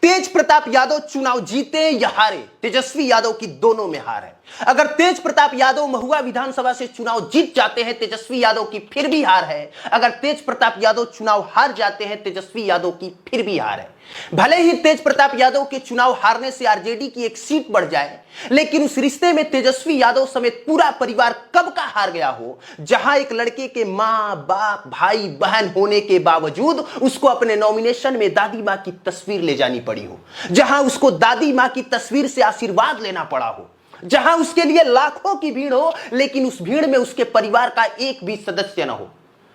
तेज प्रताप यादव चुनाव जीते या हारे, तेजस्वी यादव की दोनों में हार है। अगर तेज प्रताप यादव महुआ विधानसभा से चुनाव जीत जाते हैं, तेजस्वी यादव की फिर भी हार है। अगर तेज प्रताप यादव चुनाव हार जाते हैं, तेजस्वी यादव की फिर भी हार है। भले ही तेज प्रताप यादव के चुनाव हारने से आरजेडी की एक सीट बढ़ जाए, लेकिन उस रिश्ते में तेजस्वी यादव समेत पूरा परिवार कब का हार गया हो, जहां एक लड़के के मां बाप भाई बहन होने के बावजूद उसको अपने नॉमिनेशन में दादी मां की तस्वीर ले जानी पड़ी हो, जहां उसको दादी मां की तस्वीर से आशीर्वाद लेना पड़ा हो, जहां उसके लिए लाखों की भीड़ हो, लेकिन उस भीड़ में उसके परिवार का एक भी सदस्य न हो।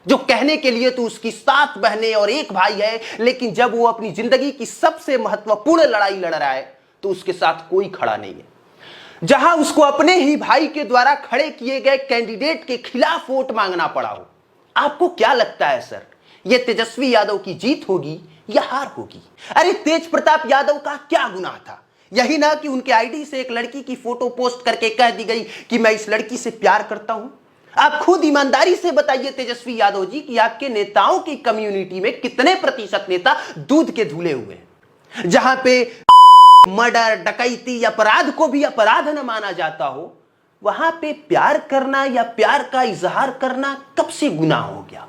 जो कहने के लिए तो उसकी 7 बहनें और 1 भाई है, लेकिन जब वो अपनी जिंदगी की सबसे महत्वपूर्ण लड़ाई लड़ रहा है तो उसके साथ कोई खड़ा नहीं है। जहां उसको अपने ही भाई के द्वारा खड़े किए गए कैंडिडेट के खिलाफ वोट मांगना पड़ा हो। आपको क्या लगता है सर, ये तेजस्वी यादव की जीत होगी या हार होगी? अरे तेज प्रताप यादव का क्या गुनाह था? यही ना कि उनके आईडी से एक लड़की की फोटो पोस्ट करके कह दी गई कि मैं इस लड़की से प्यार करता हूं। आप खुद ईमानदारी से बताइए तेजस्वी यादव जी कि आपके नेताओं की कम्युनिटी में कितने प्रतिशत नेता दूध के धुले हुए हैं? जहां पे मर्डर डकैती अपराध को भी अपराध न माना जाता हो, वहां पे प्यार करना या प्यार का इजहार करना कब से गुनाह हो गया?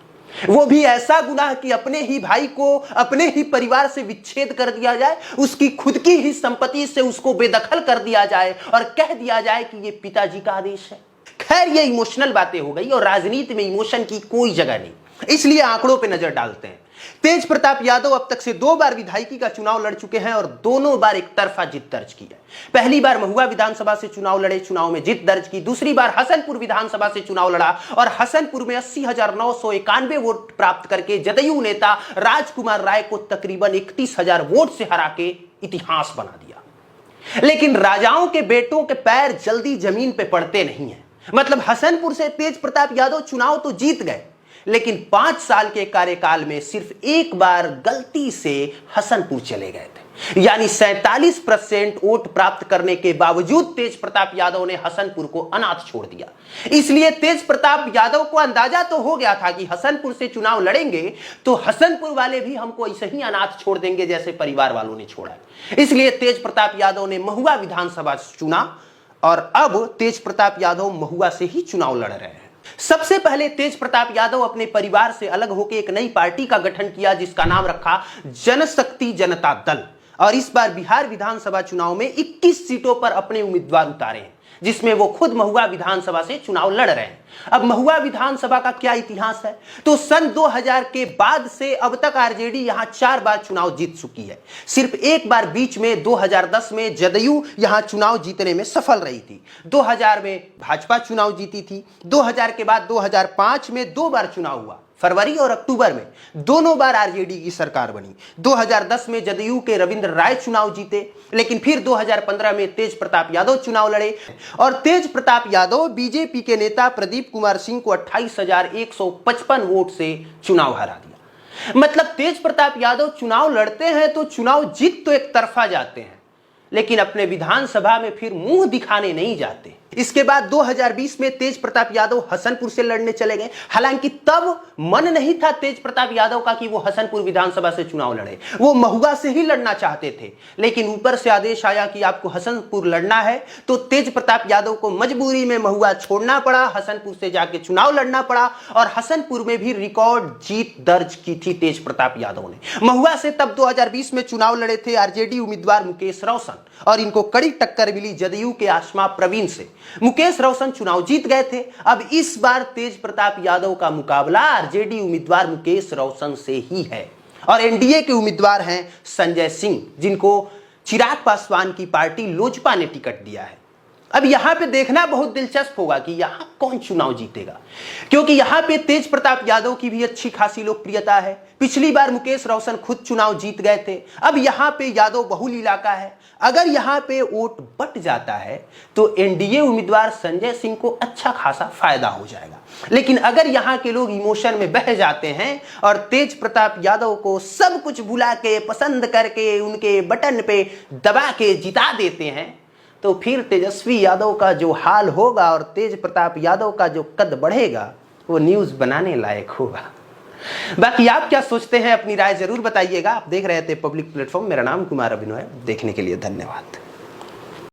वो भी ऐसा गुनाह कि अपने ही भाई को अपने ही परिवार से विच्छेद कर दिया जाए, उसकी खुद की ही संपत्ति से उसको बेदखल कर दिया जाए और कह दिया जाए कि ये पिताजी का आदेश है। खैर ये इमोशनल बातें हो गई और राजनीति में इमोशन की कोई जगह नहीं, इसलिए आंकड़ों पे नजर डालते हैं। तेज प्रताप यादव अब तक से 2 बार विधायकी का चुनाव लड़ चुके हैं और दोनों बार एक तरफा जीत दर्ज की है। पहली बार महुआ विधानसभा से चुनाव लड़े, चुनाव में जीत दर्ज की। दूसरी बार हसनपुर विधानसभा से चुनाव लड़ा और हसनपुर में 80,991 वोट प्राप्त करके जदयू नेता राजकुमार राय को तकरीबन 31,000 वोट से हरा के इतिहास बना दिया। लेकिन राजाओं के बेटों के पैर जल्दी जमीन पे पड़ते नहीं है। मतलब हसनपुर से तेज प्रताप यादव चुनाव तो जीत गए, लेकिन 5 साल के कार्यकाल में सिर्फ एक बार गलती से हसनपुर चले गए थे। यानी 47% वोट प्राप्त करने के बावजूद तेज प्रताप यादव ने हसनपुर को अनाथ छोड़ दिया। इसलिए तेज प्रताप यादव को अंदाजा तो हो गया था कि हसनपुर से चुनाव लड़ेंगे तो हसनपुर वाले भी हमको ऐसे ही अनाथ छोड़ देंगे जैसे परिवार वालों ने छोड़ा। इसलिए तेज प्रताप यादव ने महुआ विधानसभा चुना और अब तेज प्रताप यादव महुआ से ही चुनाव लड़ रहे हैं। सबसे पहले तेज प्रताप यादव अपने परिवार से अलग होकर एक नई पार्टी का गठन किया, जिसका नाम रखा जनशक्ति जनता दल, और इस बार बिहार विधानसभा चुनाव में 21 सीटों पर अपने उम्मीदवार उतारे हैं, जिसमें वो खुद महुआ विधानसभा से चुनाव लड़ रहे हैं। अब महुआ विधानसभा का क्या इतिहास है, तो सन 2000 के बाद से अब तक आरजेडी यहां 4 बार चुनाव जीत चुकी है। सिर्फ एक बार बीच में 2010 में जदयू यहां चुनाव जीतने में सफल रही थी। 2000 में भाजपा चुनाव जीती थी। 2000 के बाद 2005 में 2 बार चुनाव हुआ, फरवरी और अक्टूबर में। दोनों बार आरजेडी की सरकार बनी। 2010 में जदयू के रविंद्र राय चुनाव जीते, लेकिन फिर 2015 में तेज प्रताप यादव चुनाव लड़े और तेज प्रताप यादव बीजेपी के नेता प्रदीप कुमार सिंह को 28,155 वोट से चुनाव हरा दिया। मतलब तेज प्रताप यादव चुनाव लड़ते हैं तो चुनाव जीत तो एक तरफा जाते हैं, लेकिन अपने विधानसभा में फिर मुंह दिखाने नहीं जाते। इसके बाद 2020 में तेज प्रताप यादव हसनपुर से लड़ने चले गए। हालांकि तब मन नहीं था तेज प्रताप यादव का कि वो हसनपुर विधानसभा से चुनाव लड़े, वो महुआ से ही लड़ना चाहते थे। लेकिन ऊपर से आदेश आया कि आपको हसनपुर लड़ना है, तो तेज प्रताप यादव को मजबूरी में महुआ छोड़ना पड़ा, हसनपुर से जाके चुनाव लड़ना पड़ा और हसनपुर में भी रिकॉर्ड जीत दर्ज की थी तेज प्रताप यादव ने। महुआ से तब 2020 में चुनाव लड़े थे आरजेडी उम्मीदवार मुकेश रोशन और इनको कड़ी टक्कर मिली जदयू के आसमा प्रवीण से। मुकेश रोशन चुनाव जीत गए थे। अब इस बार तेज प्रताप यादव का मुकाबला आरजेडी उम्मीदवार मुकेश रोशन से ही है और एनडीए के उम्मीदवार हैं संजय सिंह, जिनको चिराग पासवान की पार्टी लोजपा ने टिकट दिया है। अब यहां पे देखना बहुत दिलचस्प होगा कि यहां कौन चुनाव जीतेगा, क्योंकि यहां पे तेज प्रताप यादव की भी अच्छी खासी लोकप्रियता है। पिछली बार मुकेश रोशन खुद चुनाव जीत गए थे। अब यहां पे यादव बहुल इलाका है। अगर यहां पे वोट बट जाता है तो एनडीए उम्मीदवार संजय सिंह को अच्छा खासा फायदा हो जाएगा। लेकिन अगर यहां के लोग इमोशन में बह जाते हैं और तेज प्रताप यादव को सब कुछ भुला के पसंद करके उनके बटन पे दबा के जिता देते हैं, तो फिर तेजस्वी यादव का जो हाल होगा और तेज प्रताप यादव का जो कद बढ़ेगा वो न्यूज़ बनाने लायक होगा। बाकी आप क्या सोचते हैं, अपनी राय जरूर बताइएगा। आप देख रहे थे पब्लिक प्लेटफॉर्म। मेरा नाम कुमार अभिनव है। देखने के लिए धन्यवाद।